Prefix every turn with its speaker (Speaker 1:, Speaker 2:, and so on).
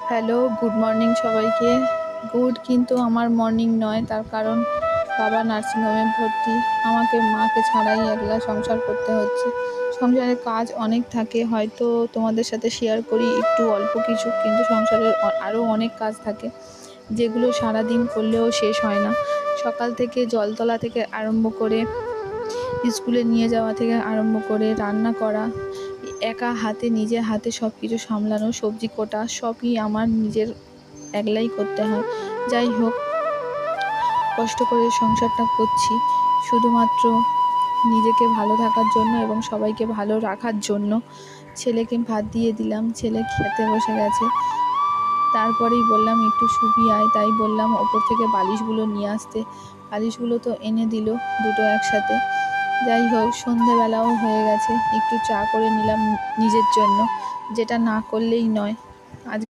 Speaker 1: Hello, good morning সবাইকে। Good কিন্তু আমার মর্নিং নয়, তার কারণ বাবা নার্সিংহোমে ভর্তি। আমাকে মাকে ছাড়াই একলা সংসার করতে হচ্ছে। সংসারের কাজ অনেক থাকে, হয়তো তোমাদের সাথে শেয়ার করি একটু অল্প কিছু, কিন্তু সংসারের আরও অনেক কাজ থাকে যেগুলো সারাদিন করলেও শেষ হয় না। সকাল থেকে জল তোলা থেকে আরম্ভ করে স্কুলে নিয়ে যাওয়া থেকে আরম্ভ করে রান্না করা, একা হাতে নিজের হাতে সব কিছু সামলানো, সবজি কোটা সবই আমার নিজের একলাই করতে হয়। যাই হোক, কষ্ট করে সংসারটা করছি শুধুমাত্র নিজেকে ভালো থাকার জন্য এবং সবাইকে ভালো রাখার জন্য। ছেলেকে ভাত দিয়ে দিলাম, ছেলে খেতে বসে গেছে। তারপরেই বললাম একটু শুবি আয়, তাই বললাম ওপর থেকে বালিশগুলো নিয়ে আসতে। বালিশগুলো তো এনে দিল দুটো একসাথে। যাই হোক, সন্ধেবেলাও হয়ে গেছে, একটু চা করে নিলাম নিজের জন্য, যেটা না করলেই নয়। আজ